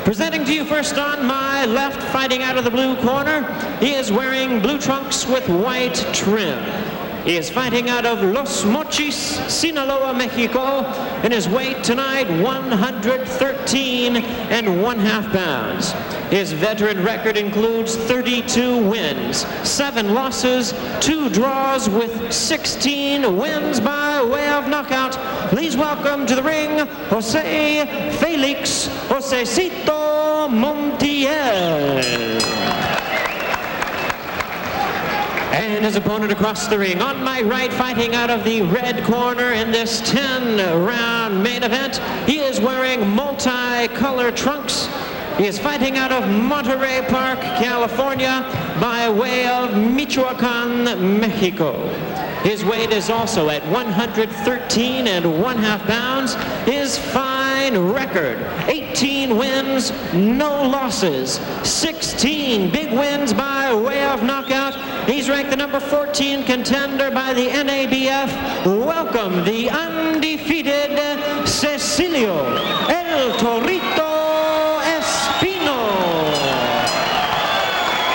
Presenting to you first on my left, fighting out of the blue corner, he is wearing blue trunks with white trim. He is fighting out of Los Mochis, Sinaloa, Mexico, and his weight tonight 113.5 pounds. His veteran record includes 32 wins, 7 losses, 2 draws with 16 wins by way of knockout. Please welcome to the ring, Jose Felix Cecilio Montiel. And his opponent across the ring, on my right, fighting out of the red corner in this 10-round main event, he is wearing multi-color trunks. He is fighting out of Monterey Park, California, by way of Michoacan, Mexico. His weight is also at 113.5 pounds. His fine record, 18 wins, no losses, 16 big wins by way of knockout. He's ranked the number 14 contender by the NABF. Welcome the undefeated Cecilio El Torito Espino.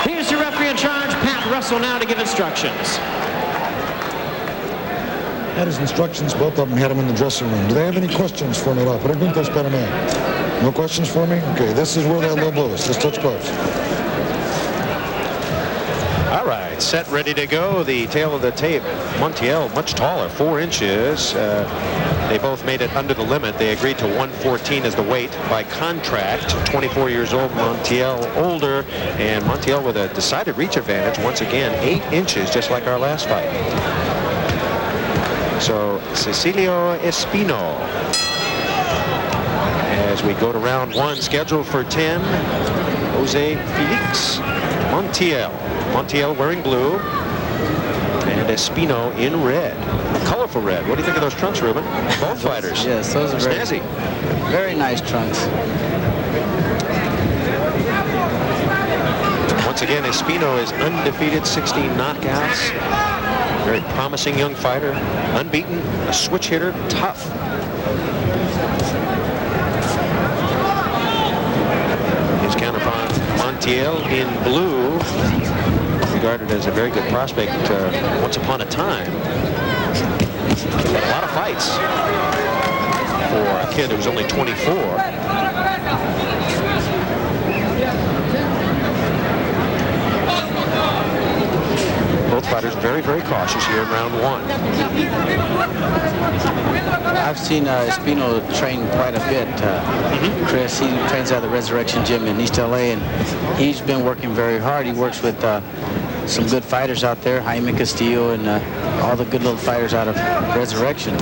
Here's your referee in charge, Pat Russell, now to give instructions. Had his instructions, both of them had him in the dressing room. Do they have any questions for me? Preguntas para mí. No questions for me? Okay, this is where that low blow is. Let's touch gloves. All right, set, ready to go. The tail of the tape. Montiel, much taller, 4 inches. They both made it under the limit. They agreed to 114 as the weight by contract. 24 years old, Montiel older, and Montiel with a decided reach advantage. Once again, 8 inches, just like our last fight. So Cecilio Espino, as we go to round 1, scheduled for 10, Jose Felix Montiel. Montiel wearing blue, and Espino in red. Colorful red. What do you think of those trunks, Ruben? Both fighters. Yes, those are snazzy. Very nice trunks. Once again, Espino is undefeated, 16 knockouts. Very promising young fighter, unbeaten, a switch hitter, tough. His counterpart, Montiel in blue, regarded as a very good prospect once upon a time. Had a lot of fights for a kid who was only 24. Both fighters very, very cautious here in round 1. I've seen Espino train quite a bit. Chris, he trains out of the Resurrection Gym in East LA, and he's been working very hard. He works with some good fighters out there, Jaime Castillo and all the good little fighters out of Resurrection.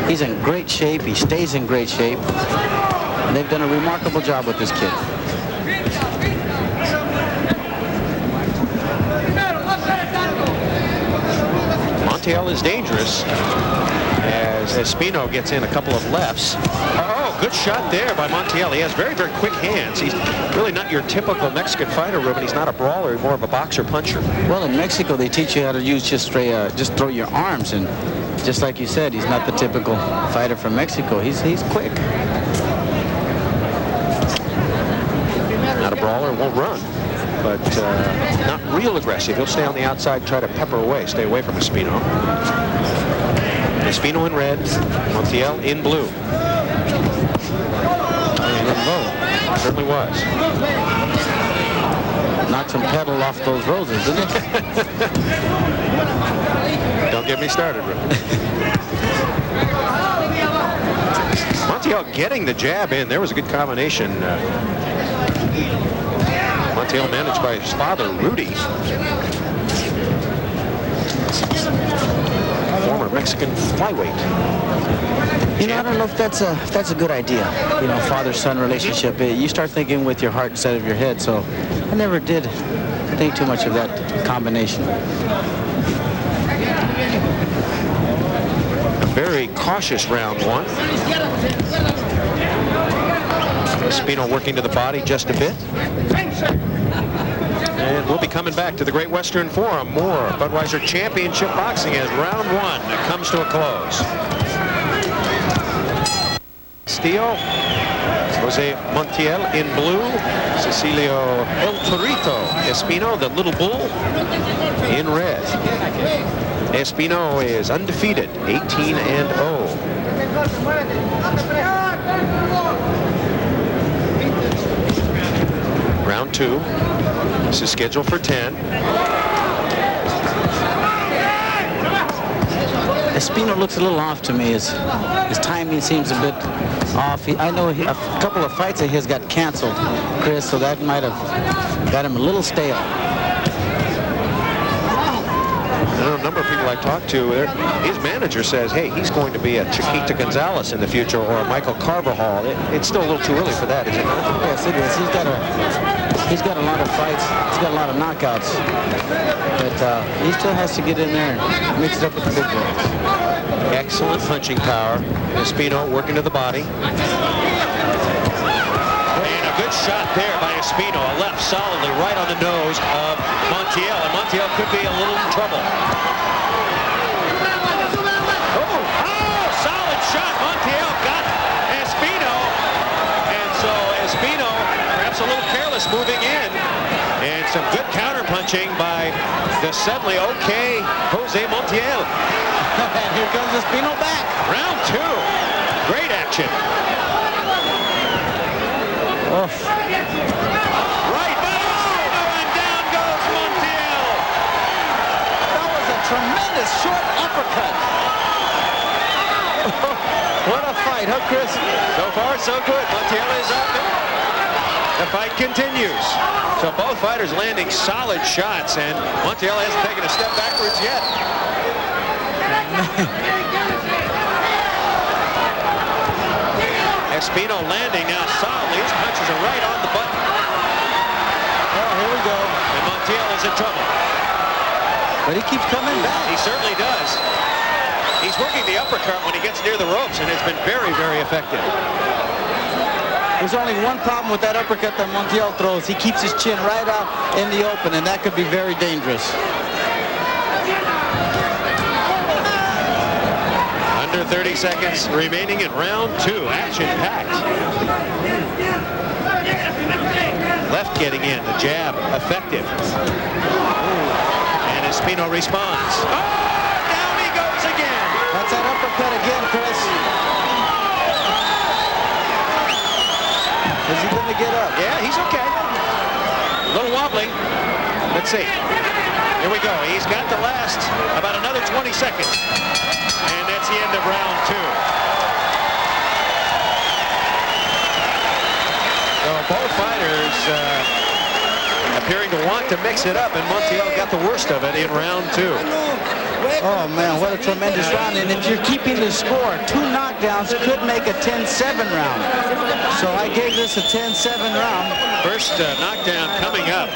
He's in great shape. He stays in great shape. And they've done a remarkable job with this kid. Montiel is dangerous as Espino gets in a couple of lefts. Oh, good shot there by Montiel. He has very, very quick hands. He's really not your typical Mexican fighter, Ruben. He's not a brawler, more of a boxer puncher. Well, in Mexico, they teach you how to use just throw your arms, and just like you said, he's not the typical fighter from Mexico. He's quick. Not a brawler, won't run, but not real aggressive. He'll stay on the outside, try to pepper away, stay away from Espino. Espino in red, Montiel in blue. Certainly was. Knocked some pedal off those roses, didn't it? Don't get me started, Rick. Montiel getting the jab in. There was a good combination. Montiel managed by his father, Rudy. Former Mexican flyweight. You know, I don't know if that's a good idea. You know, father-son relationship. You start thinking with your heart instead of your head. So I never did think too much of that combination. A very cautious round 1. Espino working to the body just a bit. And we'll be coming back to the Great Western Forum. More Budweiser Championship Boxing as round 1 comes to a close. Steele Jose Montiel in blue. Cecilio El Torito Espino, the little bull, in red. Espino is undefeated, 18-0. Round 2. This is scheduled for 10. Espino looks a little off to me. His timing seems a bit off. I know a couple of fights of his got canceled, Chris, so that might have got him a little stale. I know a number of people I talked to, his manager says, hey, he's going to be a Chiquita Gonzalez in the future or a Michael Carvajal. It's still a little too early for that, is it not? Yes, it is. He's got a lot of fights. He's got a lot of knockouts. But he still has to get in there and mix it up with the big boys. Excellent punching power. Espino working to the body. And a good shot there by Espino. A left solidly right on the nose of Montiel. And Montiel could be a little in trouble. Oh, solid shot. Montiel got Espino. And so Espino, perhaps a little careless moving in. And some good counter punching by the suddenly okay Jose Montiel. And here comes Espino back. Round 2. Great action. Oof. Right. And down goes Montiel. That was a tremendous short uppercut. What a fight, huh, Chris? So far, so good. Montiel is up. The fight continues. So both fighters landing solid shots, and Montiel hasn't taken a step backwards yet. Espino landing now solidly. His punches are right on the button. Oh, here we go. And Montiel is in trouble. But he keeps coming back. He certainly does. He's working the uppercut when he gets near the ropes, and it's been very, very effective. There's only one problem with that uppercut that Montiel throws. He keeps his chin right out in the open, and that could be very dangerous. Under 30 seconds remaining in round 2. Action-packed. Left getting in. The jab effective. And Espino responds. Oh, down he goes again. That's that uppercut again, Chris. Is he going to get up? Yeah, he's okay. A little wobbly. Let's see. Here we go. He's got the last about another 20 seconds. And that's the end of round 2. So both fighters appearing to want to mix it up, and Montiel got the worst of it in round 2. Oh, man, what a tremendous round. And if you're keeping the score, 2 knockdowns could make a 10-7 round. So I gave this a 10-7 round. First knockdown coming up.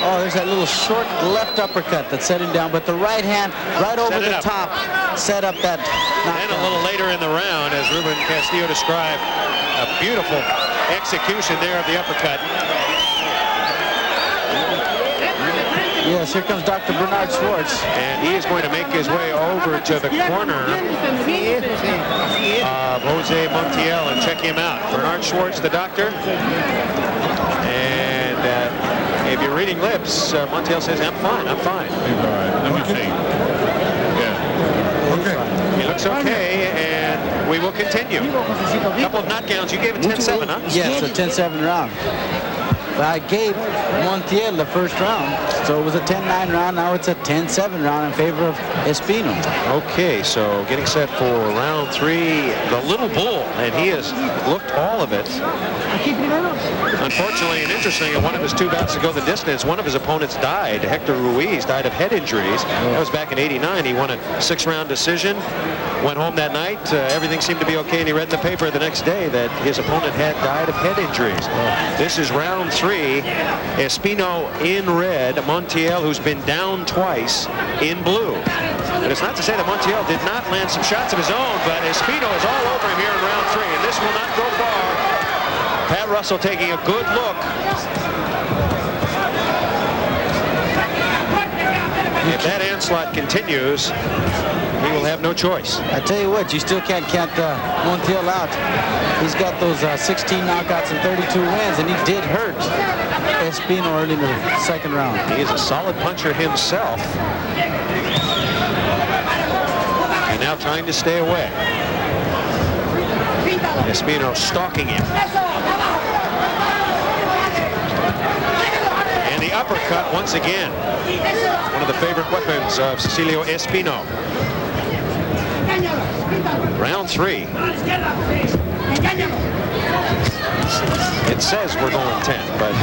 Oh, there's that little short left uppercut that set him down, but the right hand right over the top set up that knockdown. And a little later in the round, as Ruben Castillo described, a beautiful execution there of the uppercut. Yes, here comes Dr. Bernard Schwartz. And he is going to make his way over to the corner of Jose Montiel and check him out. Bernard Schwartz, the doctor. And if you're reading lips, Montiel says, I'm fine, I'm fine. All right, let me see. Yeah. Okay. He looks okay, and we will continue. A couple of knockdowns. You gave it 10-7, huh? Yes, a 10-7 round. But I gave Montiel the first round, so it was a 10-9 round. Now it's a 10-7 round in favor of Espino. Okay, so getting set for round 3, the little bull, and he has looked all of it. Unfortunately and interesting, in one of his 2 bouts to go the distance, one of his opponents died. Hector Ruiz died of head injuries. That was back in '89. He won a 6-round decision, went home that night. Everything seemed to be okay, and he read in the paper the next day that his opponent had died of head injuries. This is round 3. Espino in red. Montiel, who's been down twice, in blue. But it's not to say that Montiel did not land some shots of his own, but Espino is all over him here in round 3, and this will not go far. Pat Russell taking a good look. If if that onslaught continues, he will have no choice. I tell you what, you still can't count Montiel out. He's got those 16 knockouts and 32 wins, and he did hurt Espino early in the second round. He is a solid puncher himself. And now trying to stay away. Espino stalking him. And the uppercut once again. One of the favorite weapons of Cecilio Espino. Round 3. It says we're going 10, but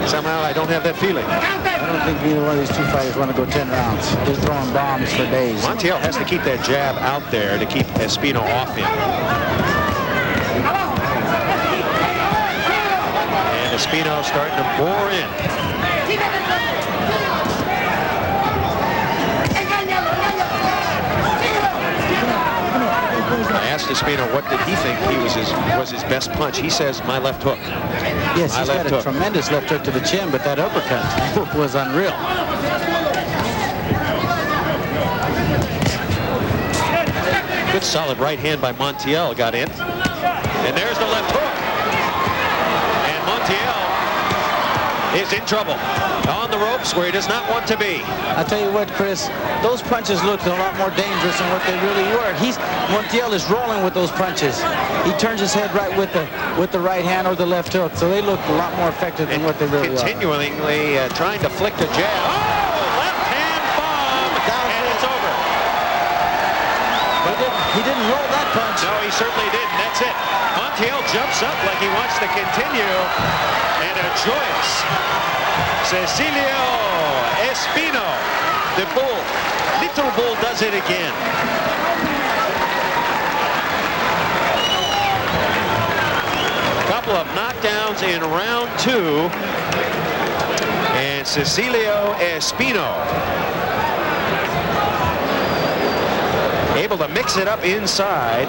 somehow I don't have that feeling. I don't think either one of these two fighters want to go 10 rounds. Just throwing bombs for days. Montiel has to keep that jab out there to keep Espino off him. And Espino starting to bore in. I asked Espino what did he think was his best punch. He says my left hook. Yes, he's got a tremendous left hook to the chin, but that uppercut was unreal. Good solid right hand by Montiel got in. And there's the left hook. And Montiel is in trouble. On the ropes where he does not want to be. I tell you what, Chris, those punches looked a lot more dangerous than what they really were. Montiel is rolling with those punches. He turns his head right with the right hand or the left hook, so they look a lot more effective than what they really are. Continually trying to flick the jab. Oh, left hand bomb, and it's over. But he didn't roll that punch. No, he certainly didn't. That's it. Montiel jumps up like he wants to continue, and a joyous Cecilio Espino, the bull, little bull, does it again. Couple of knockdowns in round 2, and Cecilio Espino able to mix it up inside.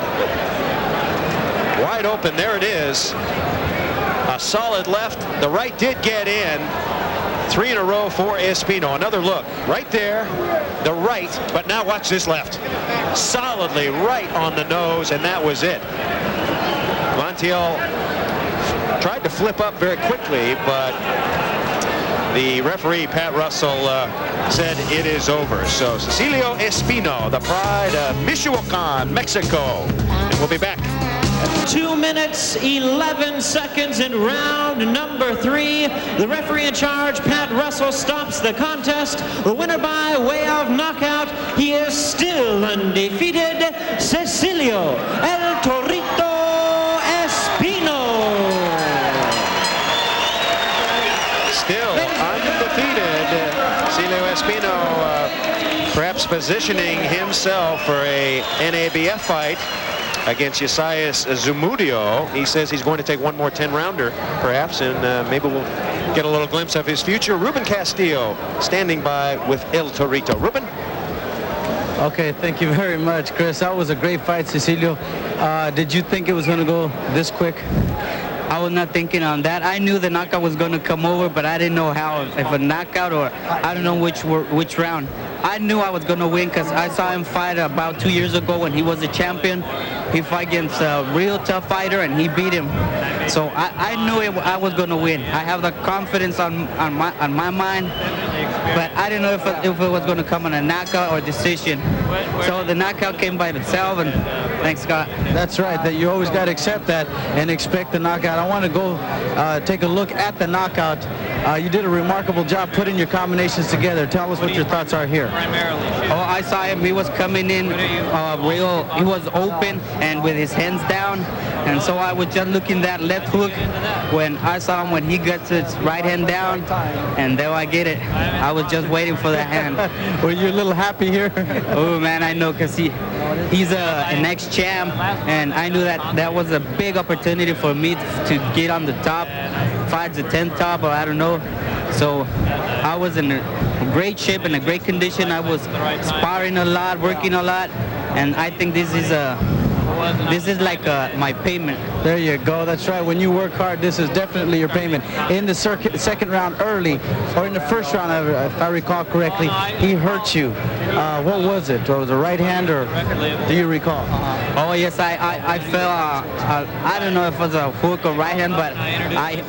Wide open, there it is. A solid left, the right did get in. 3 in a row for Espino. Another look right there, the right, but now watch this left. Solidly right on the nose, and that was it. Montiel tried to flip up very quickly, but the referee, Pat Russell, said it is over. So Cecilio Espino, the pride of Michoacan, Mexico. And we'll be back. 2 minutes, 11 seconds in round number 3. The referee in charge, Pat Russell, stops the contest. The winner by way of knockout, he is still undefeated, Cecilio El Torito Espino. Still undefeated, Cecilio Espino, perhaps positioning himself for a NABF fight against Yasias Zumudio. He says he's going to take one more 10-rounder, perhaps, and maybe we'll get a little glimpse of his future. Ruben Castillo standing by with El Torito. Ruben? Okay, thank you very much, Chris. That was a great fight, Cecilio. Did you think it was going to go this quick? I was not thinking on that. I knew the knockout was going to come over, but I didn't know how, if a knockout or I don't know which round. I knew I was going to win because I saw him fight about 2 years ago when he was a champion. He fought against a real tough fighter, and he beat him. So I knew I was going to win. I have the confidence on my mind, but I didn't know if it was going to come in a knockout or decision. So the knockout came by itself, and thanks, Scott. That's right. That you always got to accept that and expect the knockout. I want to go take a look at the knockout. You did a remarkable job putting your combinations together. Tell us what your thoughts are here. Oh, I saw him. He was coming in real. He was open and with his hands down. And so I was just looking that left hook when I saw him when he gets his right hand down. And there I get it. I was just waiting for the hand. Were you a little happy here? Oh, man, I know, because he's an ex-champ. And I knew that was a big opportunity for me to get on the top. 5 to 10 top, or I don't know. So I was in a great shape and a great condition. I was sparring a lot, working a lot, and I think this is like my payment There you go. That's right. When you work hard, this is definitely your payment. In the second round early, or in the first round, if I recall correctly, he hurt you. What was it? Was it a right hand, or do you recall? Oh, yes, I fell. I don't know if it was a hook or right hand, but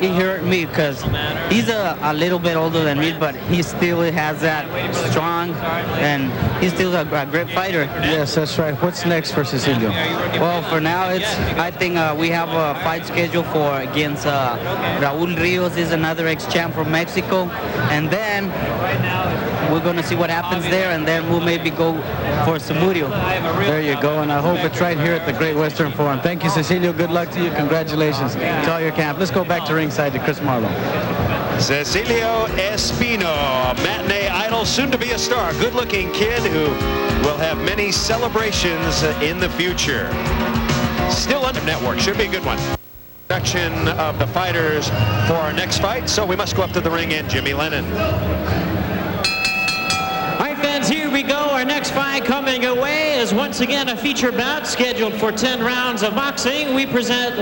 he hurt me because he's a little bit older than me, but he still has that strong, and he's still a great fighter. Yes, that's right. What's next for Cecilio? Well, for now, I think we have a fight scheduled against Raul Rios, is another ex-champ from Mexico, and then we're going to see what happens there, and then we'll maybe go for Samudio. There you go, and I hope it's right here at the Great Western Forum. Thank you, Cecilio. Good luck to you. Congratulations to all your camp. Let's go back to ringside to Chris Marlowe. Cecilio Espino, matinee idol, soon to be a star. Good-looking kid who will have many celebrations in the future. Still under network. Should be a good one. Section of the fighters for our next fight, so we must go up to the ring and Jimmy Lennon. All right, fans, here we go. Our next fight coming away is once again a feature bout scheduled for 10 rounds of boxing. We present